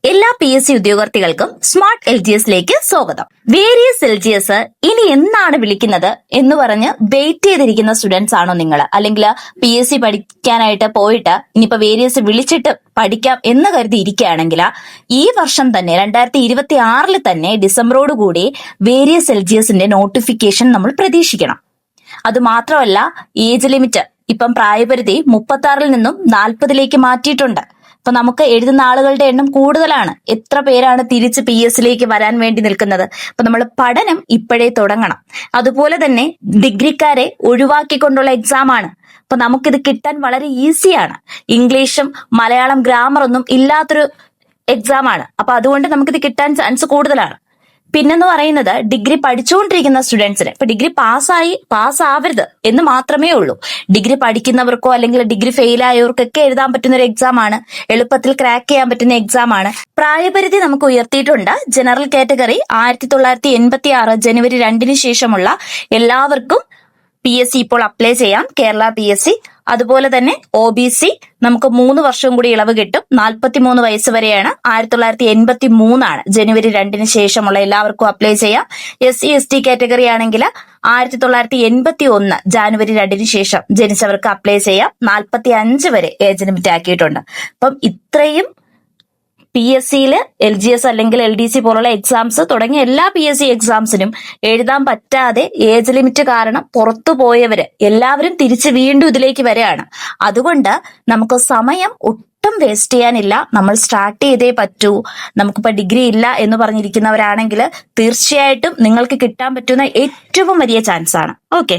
എല്ലാ PSC ഉദ്യോഗാർത്ഥികൾക്കും smart LGSലേക്ക് സ്വാഗതം. Various LGS ഇനി എന്നാണ് വിളിക്കുന്നത് എന്ന് പറഞ്ഞ് വെയിറ്റ് ചെയ്തിരിക്കുന്ന സ്റ്റുഡൻസ് ആണോ നിങ്ങൾ? അല്ലെങ്കിൽ PSC പഠിക്കാനായിട്ട് പോയിട്ട് ഇനിയിപ്പോ വേരിയസ് വിളിച്ചിട്ട് പഠിക്കാം എന്ന് കരുതി ഇരിക്കുകയാണെങ്കിൽ ഈ വർഷം തന്നെ 2026 തന്നെ ഡിസംബറോട് കൂടി വേരിയസ് LGSന്റെ നോട്ടിഫിക്കേഷൻ നമ്മൾ പ്രതീക്ഷിക്കണം. അത് മാത്രമല്ല, ഏജ് ലിമിറ്റ് ഇപ്പം പ്രായപരിധി 36 നിന്നും 40 മാറ്റിയിട്ടുണ്ട്. അപ്പൊ നമുക്ക് എഴുതുന്ന ആളുകളുടെ എണ്ണം കൂടുതലാണ്. എത്ര പേരാണ് തിരിച്ച് PSCയിലേക്ക് വരാൻ വേണ്ടി നിൽക്കുന്നത്? അപ്പൊ നമ്മൾ പഠനം ഇപ്പോഴേ തുടങ്ങണം. അതുപോലെ തന്നെ ഡിഗ്രിക്കാരെ ഒഴിവാക്കിക്കൊണ്ടുള്ള എക്സാം ആണ്. അപ്പൊ നമുക്കിത് കിട്ടാൻ വളരെ ഈസിയാണ്. ഇംഗ്ലീഷും മലയാളം ഗ്രാമർ ഒന്നും ഇല്ലാത്തൊരു എക്സാം ആണ്. അപ്പൊ അതുകൊണ്ട് നമുക്കിത് കിട്ടാൻ ചാൻസ് കൂടുതലാണ്. പിന്നെന്ന് പറയുന്നത്, ഡിഗ്രി പഠിച്ചുകൊണ്ടിരിക്കുന്ന സ്റ്റുഡൻസിന് ഇപ്പൊ ഡിഗ്രി പാസ്സാവരുത് എന്ന് മാത്രമേ ഉള്ളൂ. ഡിഗ്രി പഠിക്കുന്നവർക്കോ അല്ലെങ്കിൽ ഡിഗ്രി ഫെയിൽ ആയവർക്കൊക്കെ എഴുതാൻ പറ്റുന്ന ഒരു എക്സാം ആണ്. എളുപ്പത്തിൽ ക്രാക്ക് ചെയ്യാൻ പറ്റുന്ന എക്സാം ആണ്. പ്രായപരിധി നമുക്ക് ഉയർത്തിയിട്ടുണ്ട്. ജനറൽ കാറ്റഗറി 1986 ജനുവരി 2 ശേഷമുള്ള എല്ലാവർക്കും PSC ഇപ്പോൾ അപ്ലൈ ചെയ്യാം. കേരള PSC. അതുപോലെ തന്നെ OBC നമുക്ക് 3 വർഷവും കൂടി ഇളവ് കിട്ടും. 43 വയസ്സ് വരെയാണ്. 1983 ജനുവരി 2 ശേഷമുള്ള എല്ലാവർക്കും അപ്ലൈ ചെയ്യാം. SC ST കാറ്റഗറി ആണെങ്കിൽ 1981 ജാനുവരി 2 ശേഷം ജനിച്ചവർക്ക് അപ്ലൈ ചെയ്യാം. 45 വരെ ഏജ് ലിമിറ്റ് ആക്കിയിട്ടുണ്ട്. അപ്പം ഇത്രയും PSCയില് LGS അല്ലെങ്കിൽ LDC പോലുള്ള എക്സാംസ് തുടങ്ങിയ എല്ലാ PSC എക്സാംസിനും എഴുതാൻ പറ്റാതെ ഏജ് ലിമിറ്റ് കാരണം പുറത്തു പോയവര് എല്ലാവരും തിരിച്ച് വീണ്ടും ഇതിലേക്ക് വരികയാണ്. അതുകൊണ്ട് നമുക്ക് സമയം ഒട്ടും വേസ്റ്റ് ചെയ്യാനില്ല. നമ്മൾ സ്റ്റാർട്ട് ചെയ്തേ പറ്റൂ. നമുക്കിപ്പോ ഡിഗ്രി ഇല്ല എന്ന് പറഞ്ഞിരിക്കുന്നവരാണെങ്കിൽ തീർച്ചയായിട്ടും നിങ്ങൾക്ക് കിട്ടാൻ പറ്റുന്ന ഏറ്റവും വലിയ ചാൻസ് ആണ്. ഓക്കെ.